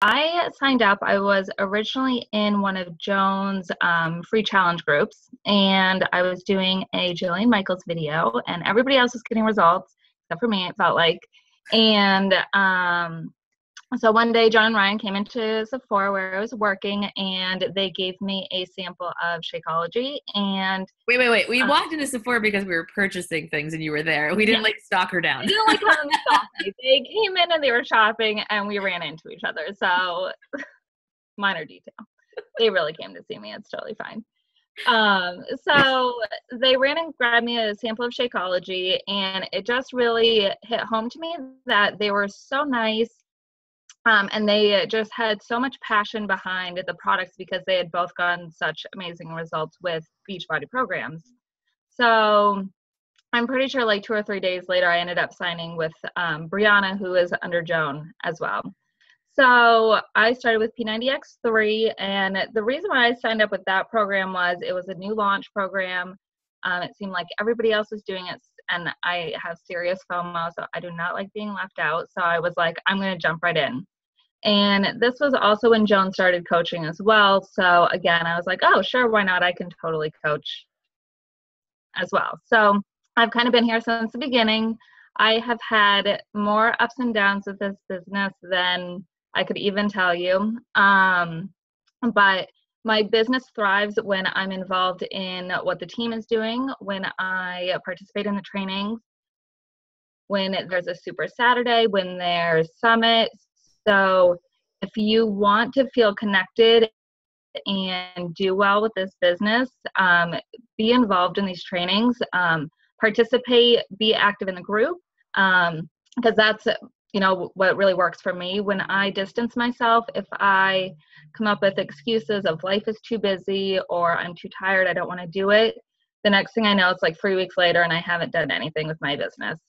I signed up. I was originally in one of Joan's free challenge groups, and I was doing a Jillian Michaels video, and everybody else was getting results except for me, it felt like. And so one day, John and Ryan came into Sephora where I was working, and they gave me a sample of Shakeology. And Wait. We walked into Sephora because we were purchasing things and you were there. We didn't stalk her down. They didn't come and stalk me. They came in and they were shopping, and we ran into each other. So minor detail. They really came to see me. It's totally fine. So they ran and grabbed me a sample of Shakeology, and it just really hit home to me that they were so nice. And they just had so much passion behind the products because they had both gotten such amazing results with Beachbody programs. So I'm pretty sure like 2 or 3 days later, I ended up signing with Brianna, who is under Joan as well. So I started with P90X3, and the reason why I signed up with that program was it was a new launch program. It seemed like everybody else was doing it, and I have serious FOMO, so I do not like being left out. So I was like, I'm going to jump right in. And this was also when Joan started coaching as well. So again, I was like, oh, sure, why not? I can totally coach as well. So I've kind of been here since the beginning. I have had more ups and downs with this business than I could even tell you. But my business thrives when I'm involved in what the team is doing, when I participate in the trainings, when there's a Super Saturday, when there's summits. So if you want to feel connected and do well with this business, be involved in these trainings, participate, be active in the group, because that's what really works for me. When I distance myself, if I come up with excuses of life is too busy or I'm too tired, I don't want to do it, the next thing I know, it's like 3 weeks later and I haven't done anything with my business.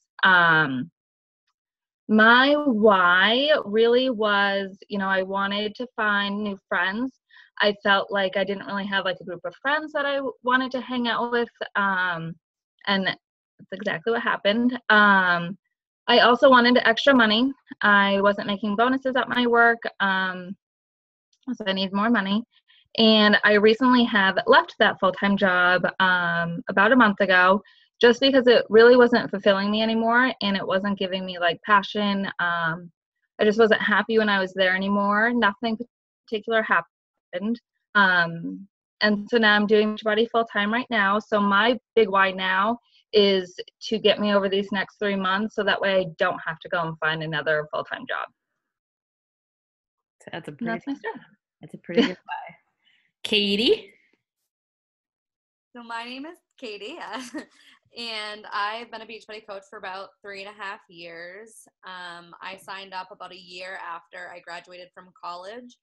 My why really was, I wanted to find new friends. I felt like I didn't really have like a group of friends that I wanted to hang out with. And that's exactly what happened. I also wanted extra money. I wasn't making bonuses at my work. So I need more money. And I recently have left that full-time job about a month ago, just because it really wasn't fulfilling me anymore and it wasn't giving me like passion. I just wasn't happy when I was there anymore. Nothing particular happened. And so now I'm doing Beachbody full-time right now. So my big why now is to get me over these next 3 months so that way I don't have to go and find another full-time job. That's a my story. That's a pretty good why. Katie? So my name is Katie, and I've been a Beachbody coach for about 3.5 years. I signed up about a year after I graduated from college.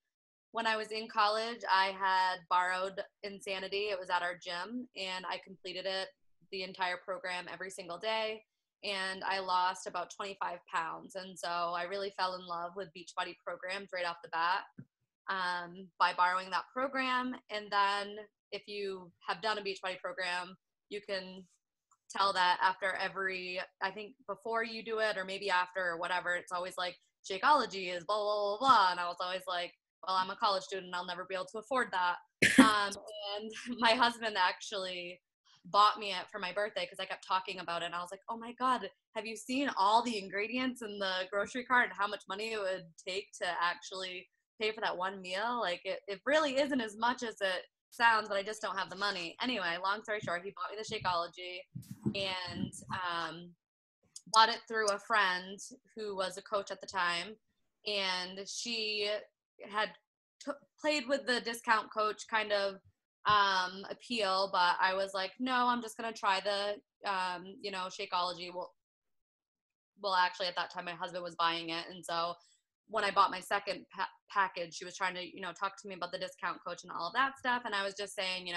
When I was in college, I had borrowed Insanity. It was at our gym, and I completed it, the entire program, every single day, and I lost about 25 pounds. And so I really fell in love with Beachbody programs right off the bat by borrowing that program. And then if you have done a Beachbody program, you can tell that after every, I think before you do it or maybe after or whatever, it's always like Shakeology is blah, blah, blah, blah. And I was always like, well, I'm a college student. I'll never be able to afford that. And my husband actually bought me it for my birthday because I kept talking about it. And I was like, oh my God, have you seen all the ingredients in the grocery cart and how much money it would take to actually pay for that one meal? Like it really isn't as much as it sounds, but I just don't have the money. Anyway, long story short, he bought me the Shakeology and bought it through a friend who was a coach at the time. And she had played with the discount coach kind of appeal, but I was like, no, I'm just going to try the, Shakeology. Well, actually at that time, my husband was buying it. And so when I bought my second package, she was trying to, talk to me about the discount coach and all of that stuff. And I was just saying,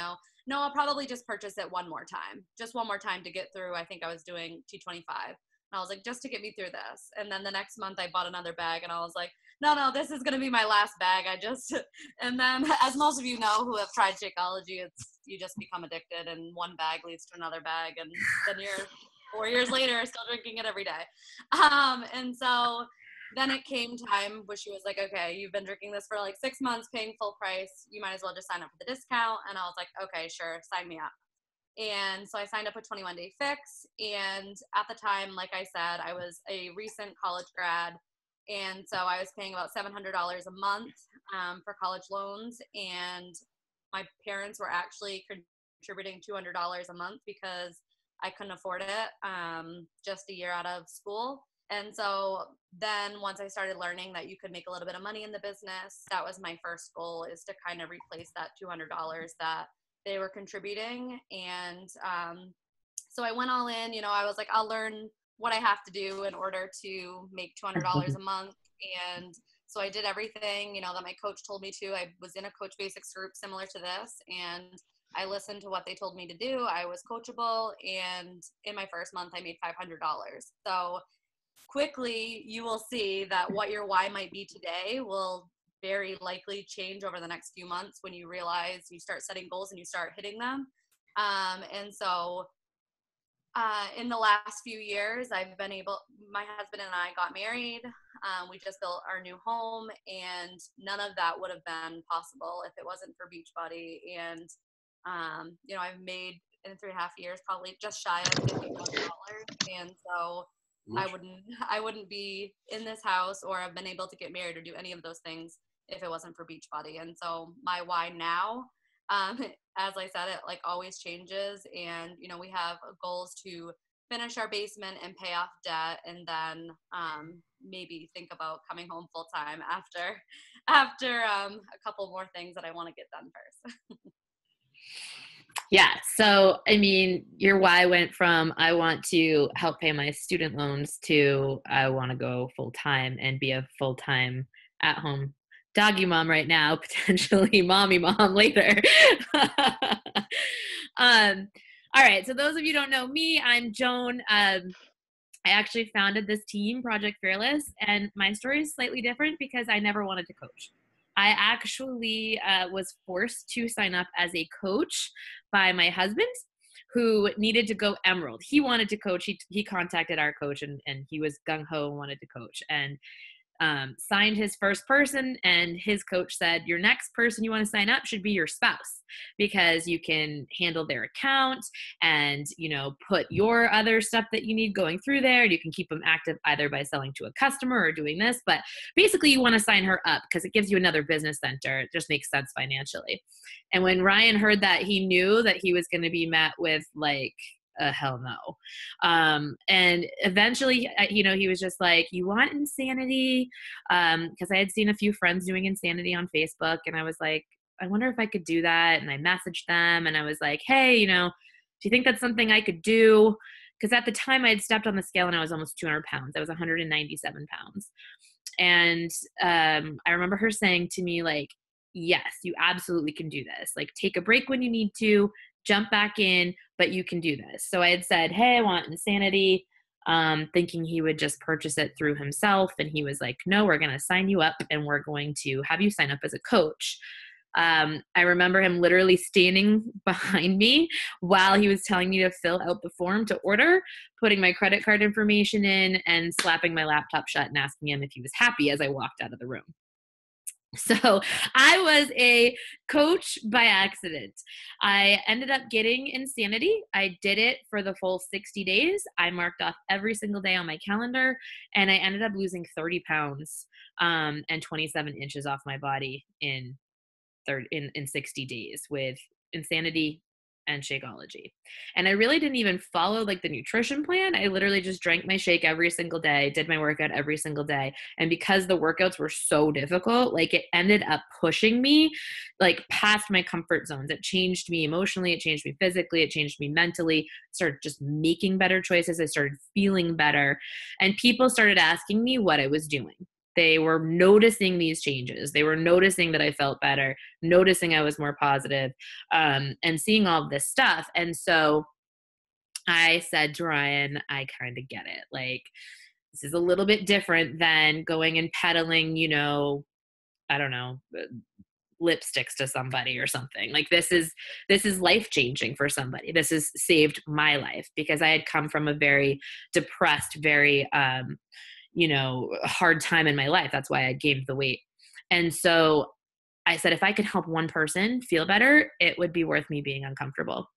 no, I'll probably just purchase it one more time to get through. I think I was doing T25. And I was like, just to get me through this. And then the next month I bought another bag and I was like, no, this is going to be my last bag. And then as most of you know who have tried Shakeology, you just become addicted and one bag leads to another bag. And then you're 4 years later still drinking it every day. And so then it came time where she was like, okay, you've been drinking this for like 6 months, paying full price. You might as well just sign up for the discount. And I was like, okay, sure, sign me up. And so I signed up with 21 Day Fix. And at the time, like I said, I was a recent college grad. And so I was paying about $700 a month for college loans. And my parents were actually contributing $200 a month because I couldn't afford it just a year out of school. And so then once I started learning that you could make a little bit of money in the business, that was my first goal, is to kind of replace that $200 that they were contributing. And so I went all in. I was like, I'll learn what I have to do in order to make $200 a month. And so I did everything, that my coach told me to. I was in a Coach Basics group similar to this, and I listened to what they told me to do. I was coachable, and in my first month, I made $500. So quickly, you will see that what your why might be today will very likely change over the next few months when you realize you start setting goals and you start hitting them. And so in the last few years, my husband and I got married. We just built our new home, and none of that would have been possible if it wasn't for Beachbody. And, I've made in 3.5 years, probably just shy of $50,000. And so I wouldn't be in this house or have been able to get married or do any of those things if it wasn't for Beachbody. And so my why now, as I said, it like always changes. And, we have goals to finish our basement and pay off debt, and then maybe think about coming home full time after a couple more things that I want to get done first. Yeah. So, I mean, your why went from I want to help pay my student loans to I want to go full time and be a full time at home doggy mom right now, potentially mommy mom later. All right. So those of you who don't know me, I'm Joan. I actually founded this team, Project Fearless, and my story is slightly different because I never wanted to coach. I actually was forced to sign up as a coach by my husband, who needed to go Emerald. He wanted to coach. He contacted our coach, and he was gung-ho and wanted to coach. And signed his first person, and his coach said, your next person you want to sign up should be your spouse, because you can handle their account and, put your other stuff that you need going through there. You can keep them active either by selling to a customer or doing this, but basically you want to sign her up because it gives you another business center. It just makes sense financially. And when Ryan heard that, he knew that he was going to be met with like, hell no. And eventually, he was just like, you want Insanity? Because I had seen a few friends doing Insanity on Facebook, and I was like, I wonder if I could do that. And I messaged them, and I was like, hey, do you think that's something I could do? Because at the time I had stepped on the scale and I was almost 200 pounds. I was 197 pounds. And I remember her saying to me, like, yes, you absolutely can do this. Like, take a break when you need to, jump back in, but you can do this. So I had said, hey, I want Insanity, thinking he would just purchase it through himself. And he was like, no, we're going to sign you up, and we're going to have you sign up as a coach. I remember him literally standing behind me while he was telling me to fill out the form to order, putting my credit card information in, and slapping my laptop shut and asking him if he was happy as I walked out of the room. So I was a coach by accident. I ended up getting Insanity. I did it for the full 60 days. I marked off every single day on my calendar, and I ended up losing 30 pounds and 27 inches off my body in 60 days with Insanity and Shakeology. And I really didn't even follow like the nutrition plan. I literally just drank my shake every single day, did my workout every single day. And because the workouts were so difficult, like it ended up pushing me like past my comfort zones. It changed me emotionally. It changed me physically. It changed me mentally. I started just making better choices. I started feeling better. And people started asking me what I was doing. They were noticing these changes. They were noticing that I felt better, noticing I was more positive, and seeing all of this stuff. And so I said to Ryan, I kind of get it. Like, this is a little bit different than going and peddling, I don't know, lipsticks to somebody or something. Like this is life-changing for somebody. This has saved my life because I had come from a very depressed, very, a hard time in my life. That's why I gained the weight. And so I said, if I could help one person feel better, it would be worth me being uncomfortable.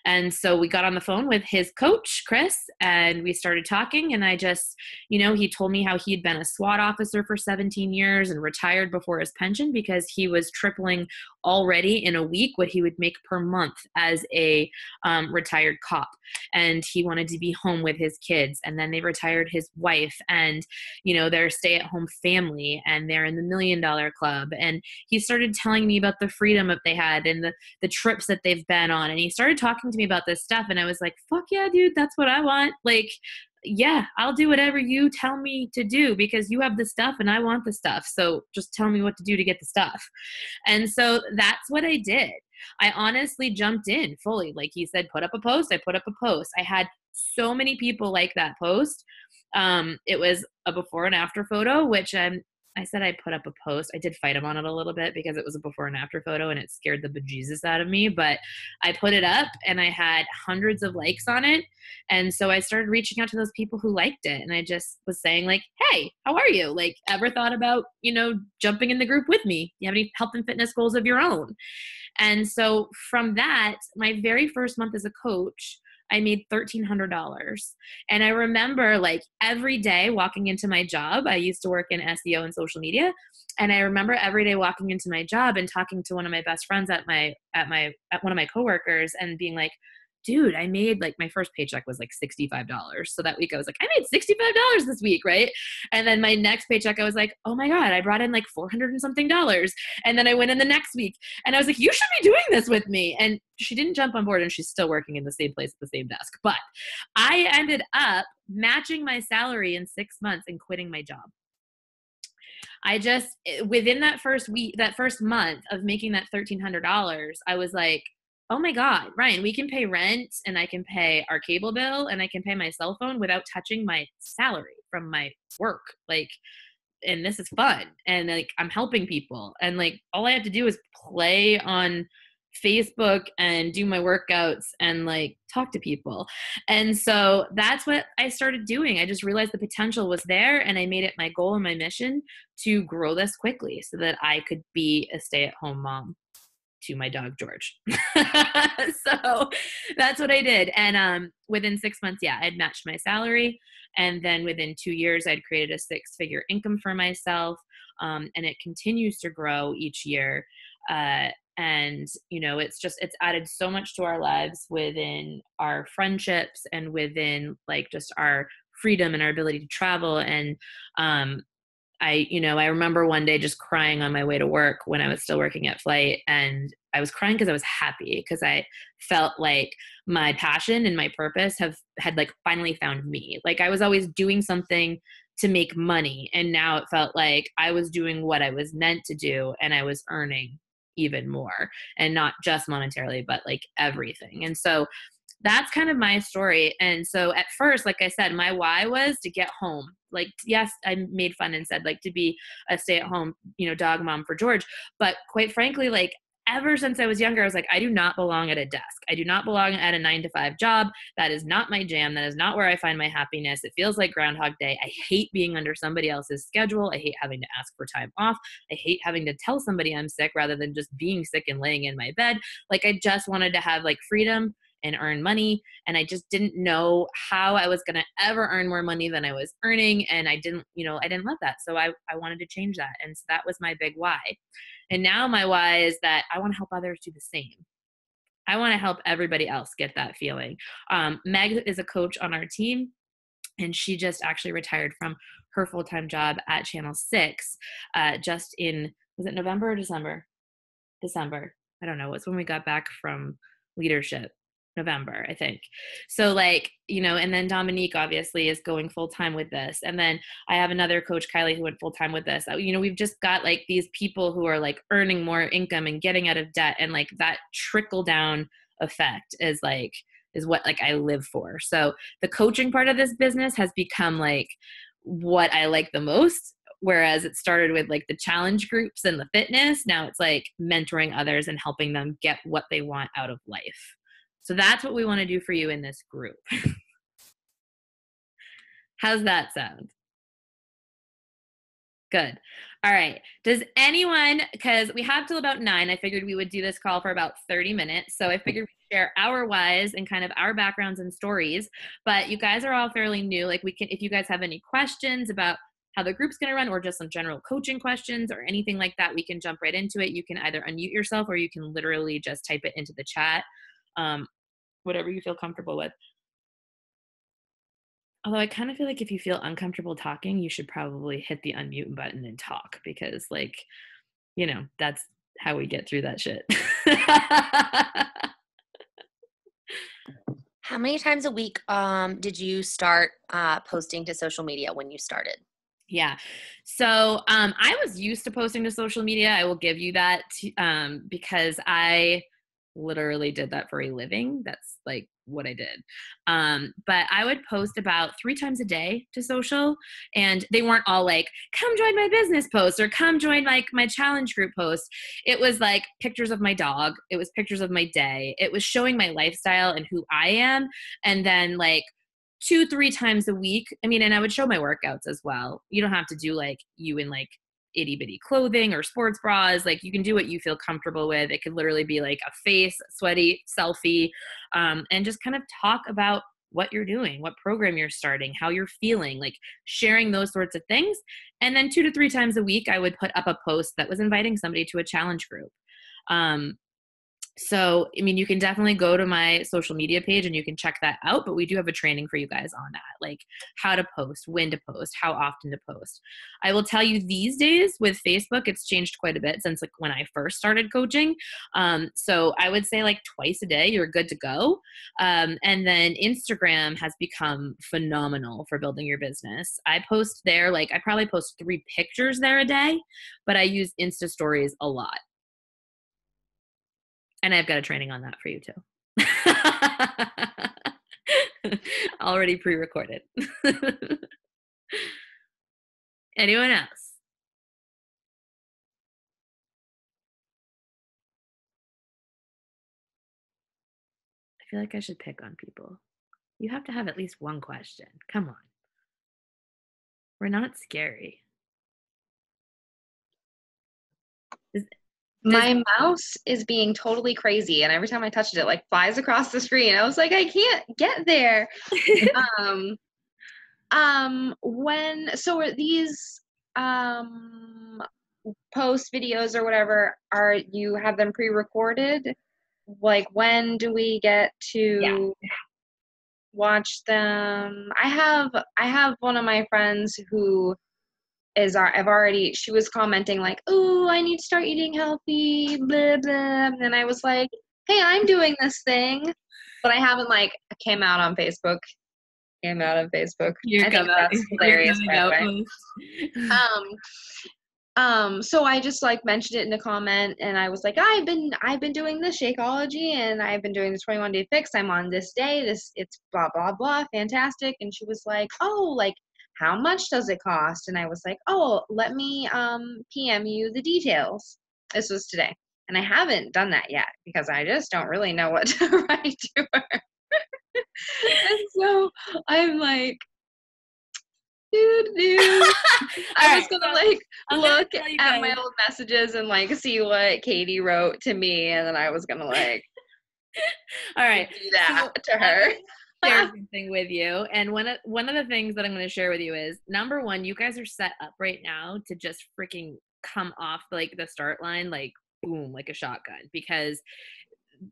And so we got on the phone with his coach, Chris, and we started talking. And I just, he told me how he'd been a SWAT officer for 17 years and retired before his pension because he was tripling already in a week what he would make per month as a retired cop. And he wanted to be home with his kids. And then they retired his wife, and, they're a stay-at-home family, and they're in the $1 Million Club. And he started telling me about the freedom that they had and the trips that they've been on. And he started talking to me about this stuff. And I was like, fuck yeah, dude, that's what I want. Like, yeah, I'll do whatever you tell me to do because you have the stuff and I want the stuff. So just tell me what to do to get the stuff. And so that's what I did. I honestly jumped in fully. Like he said, put up a post. I put up a post. I had so many people like that post. It was a before and after photo, which I said I put up a post. I did fight him on it a little bit because it was a before and after photo and it scared the bejesus out of me. But I put it up and I had hundreds of likes on it. And so I started reaching out to those people who liked it. And I just was saying like, hey, how are you? Like, ever thought about, jumping in the group with me? You have any health and fitness goals of your own? And so from that, my very first month as a coach, I made $1,300. And I remember like every day walking into my job, I used to work in SEO and social media. And I remember every day walking into my job and talking to one of my best friends at one of my coworkers and being like, dude, I made like my first paycheck was like $65. So that week I was like, I made $65 this week. Right. And then my next paycheck, I was like, oh my God, I brought in like $400 and something. And then I went in the next week and I was like, you should be doing this with me. And she didn't jump on board and she's still working in the same place at the same desk. But I ended up matching my salary in 6 months and quitting my job. I just, within that first month of making that $1,300, I was like, oh my God, Ryan, we can pay rent and I can pay our cable bill and I can pay my cell phone without touching my salary from my work. Like, and this is fun. And like, I'm helping people. And like, all I have to do is play on Facebook and do my workouts and like talk to people. And so that's what I started doing. I just realized the potential was there and I made it my goal and my mission to grow this quickly so that I could be a stay-at-home mom to my dog, George. So that's what I did. And within 6 months, I'd matched my salary. And then within 2 years, I'd created a 6-figure income for myself. And it continues to grow each year. And, it's added so much to our lives within our friendships and within like just our freedom and our ability to travel. And, I remember one day just crying on my way to work when I was still working at Flight, and I was crying because I was happy because I felt like my passion and my purpose had like finally found me. Like I was always doing something to make money, and now it felt like I was doing what I was meant to do and I was earning even more, and not just monetarily, but like everything. And so that's kind of my story. And so at first, like I said, my why was to get home. Like, yes, I made fun and said like to be a stay-at-home, dog mom for George. But quite frankly, like ever since I was younger, I was like, I do not belong at a desk. I do not belong at a 9-to-5 job. That is not my jam. That is not where I find my happiness. It feels like Groundhog Day. I hate being under somebody else's schedule. I hate having to ask for time off. I hate having to tell somebody I'm sick rather than just being sick and laying in my bed. Like I just wanted to have like freedom and earn money. And I just didn't know how I was going to ever earn more money than I was earning. And I didn't love that. So I wanted to change that. And so that was my big why. And now my why is that I want to help others do the same. I want to help everybody else get that feeling. Meg is a coach on our team, and she just actually retired from her full-time job at Channel 6 just in, was it November or December? December. I don't know. It's when we got back from leadership. November, I think. So like, and then Dominique obviously is going full time with this. And then I have another coach, Kylie, who went full time with this. We've just got like these people who are like earning more income and getting out of debt. And like that trickle down effect is what like I live for. So the coaching part of this business has become like what I like the most. Whereas it started with like the challenge groups and the fitness. Now it's like mentoring others and helping them get what they want out of life. So that's what we want to do for you in this group. How's that sound? Good. All right. Does anyone, because we have till about 9, I figured we would do this call for about 30 minutes. So I figured we'd share our whys and kind of our backgrounds and stories. But you guys are all fairly new. Like we can, if you guys have any questions about how the group's going to run or just some general coaching questions or anything like that, we can jump right into it. You can either unmute yourself or you can literally just type it into the chat, whatever you feel comfortable with. Although I kind of feel like if you feel uncomfortable talking, you should probably hit the unmute button and talk because, like, that's how we get through that shit. How many times a week did you start posting to social media when you started? Yeah. So I was used to posting to social media. I will give you that because I literally did that for a living. That's like what I did. But I would post about 3 times a day to social, and they weren't all like, come join my business post or come join like my challenge group post. It was like pictures of my dog. It was pictures of my day. It was showing my lifestyle and who I am. And then like 2-3 times a week. I mean, and I would show my workouts as well. You don't have to do like you in like itty bitty clothing or sports bras. Like you can do what you feel comfortable with. It could literally be like a face sweaty selfie, and just kind of talk about what you're doing, what program you're starting, how you're feeling, like sharing those sorts of things. And then 2 to 3 times a week, I would put up a post that was inviting somebody to a challenge group. So, I mean, you can definitely go to my social media page and you can check that out, but we do have a training for you guys on that, like how to post, when to post, how often to post. I will tell you these days with Facebook, it's changed quite a bit since like when I first started coaching. So I would say like twice a day, you're good to go. And then Instagram has become phenomenal for building your business. I post there, like I probably post 3 pictures there a day, but I use Insta stories a lot. And I've got a training on that for you too. Already pre-recorded. Anyone else? I feel like I should pick on people. You have to have at least one question. Come on. We're not scary. My mouse is being totally crazy, and every time I touch it, it like flies across the screen. I was like, I can't get there. So are these post videos or whatever, are you have them pre-recorded? Like when do we get to watch them? I have one of my friends who she was commenting like, oh, I need to start eating healthy, blah, blah. And I was like, hey, I'm doing this thing. But I haven't like came out on Facebook. I think that's hilarious, by the way. So I just like mentioned it in a comment and I was like, I've been doing this Shakeology and I've been doing the 21-day fix. I'm on this day. It's blah, blah, blah. Fantastic. And she was like, oh, like, how much does it cost? And I was like, oh, let me PM you the details. This was today. And I haven't done that yet because I just don't really know what to write to her. And so I'm like, dude. I was gonna like look at my old messages and like see what Katie wrote to me, and then I was gonna like all right, do that to her. Share something with you, and one of the things that I'm going to share with you is, number one, you guys are set up right now to just freaking come off like the start line, like boom, like a shotgun, because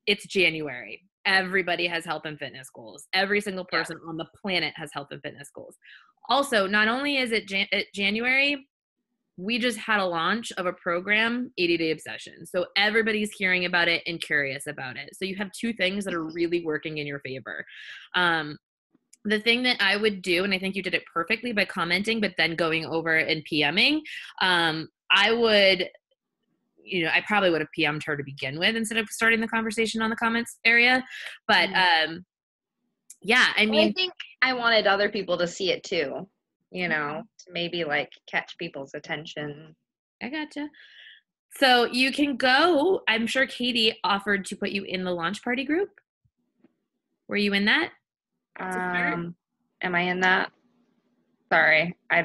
it's January. Everybody has health and fitness goals. Every single person on the planet has health and fitness goals. Also, not only is it January, we just had a launch of a program, 80-Day Obsession. So everybody's hearing about it and curious about it. So you have 2 things that are really working in your favor. The thing that I would do, and I think you did it perfectly by commenting, but then going over and PMing, I would, I probably would have PM'd her to begin with instead of starting the conversation on the comments area. But yeah, I mean, I think I wanted other people to see it too, to maybe like catch people's attention. I gotcha. So you can go, I'm sure Katie offered to put you in the launch party group. Were you in that? Am I in that? Sorry, I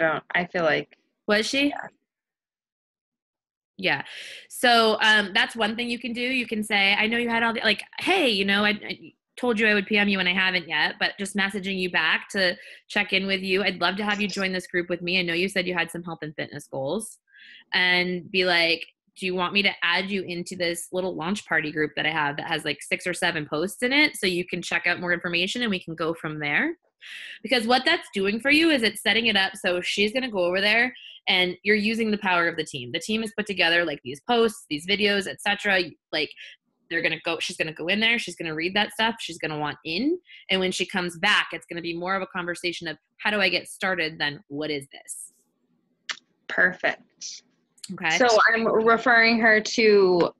feel like. Was she? Yeah. So that's one thing you can do. You can say, I know you had all the, like, hey, you know, I told you I would PM you and I haven't yet, but just messaging you back to check in with you. I'd love to have you join this group with me. I know you said you had some health and fitness goals, and be like, do you want me to add you into this little launch party group that I have that has like 6 or 7 posts in it so you can check out more information and we can go from there? Because what that's doing for you is it's setting it up so she's going to go over there and you're using the power of the team. The team has put together like these posts, these videos, etc. Like she's going to go in there, she's going to read that stuff, she's going to want in, and when she comes back, it's going to be more of a conversation of how do I get started than what is this? Perfect. Okay. So I'm referring her to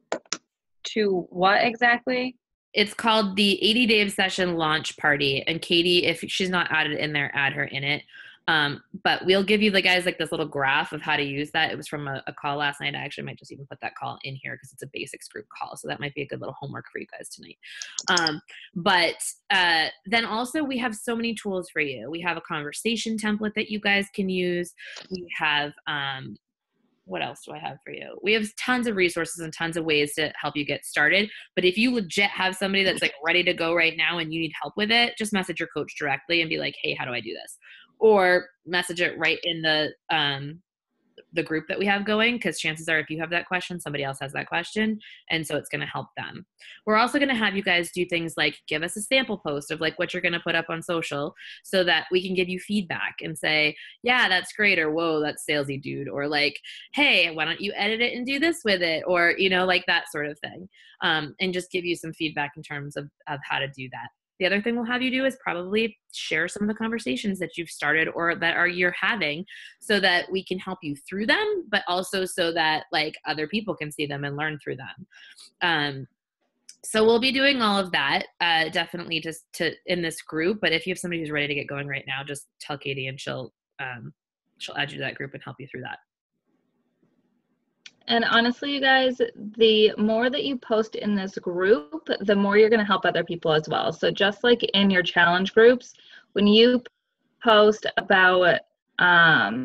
what exactly? It's called the 80 Day Obsession Launch Party. And Katie, if she's not added in there, add her in it. But we'll give you the guys like this little graph of how to use that. It was from a call last night. I actually might just even put that call in here because it's a basics group call. So that might be a good little homework for you guys tonight. But then also we have so many tools for you. We have a conversation template that you guys can use. We have, what else do I have for you? We have tons of resources and tons of ways to help you get started. But if you legit have somebody that's like ready to go right now and you need help with it, just message your coach directly and be like, hey, how do I do this? Or message it right in the group that we have going, because chances are if you have that question, somebody else has that question, and so it's going to help them. We're also going to have you guys do things like give us a sample post of like what you're going to put up on social so that we can give you feedback and say, yeah, that's great, or whoa, that's salesy, dude, or like, hey, why don't you edit it and do this with it, or you know, like that sort of thing, and just give you some feedback in terms of how to do that. The other thing we'll have you do is probably share some of the conversations that you've started or that you're having so that we can help you through them, but also so that like other people can see them and learn through them. So we'll be doing all of that, definitely just in this group. But if you have somebody who's ready to get going right now, just tell Katie and she'll add you to that group and help you through that. And honestly, you guys, the more that you post in this group, the more you're going to help other people as well. So just like in your challenge groups, when you post about a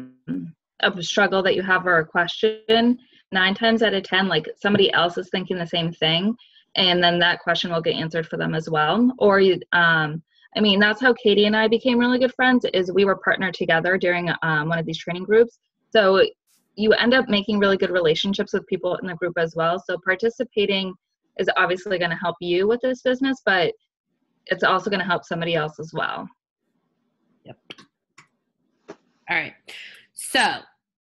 struggle that you have or a question, 9 times out of 10, like somebody else is thinking the same thing, and then that question will get answered for them as well. Or I mean, that's how Katie and I became really good friends, is we were partnered together during one of these training groups. So you end up making really good relationships with people in the group as well. So participating is obviously going to help you with this business, but it's also going to help somebody else as well. Yep. All right. So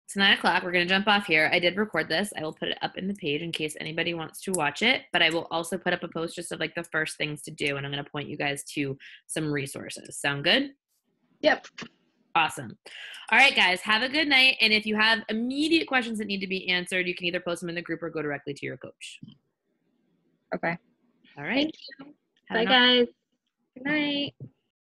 it's 9 o'clock. We're going to jump off here. I did record this. I will put it up in the page in case anybody wants to watch it, but I will also put up a post just of like the first things to do. And I'm going to point you guys to some resources. Sound good? Yep. Awesome. All right, guys, have a good night. And if you have immediate questions that need to be answered, you can either post them in the group or go directly to your coach. Okay. All right. Bye, guys. Good night.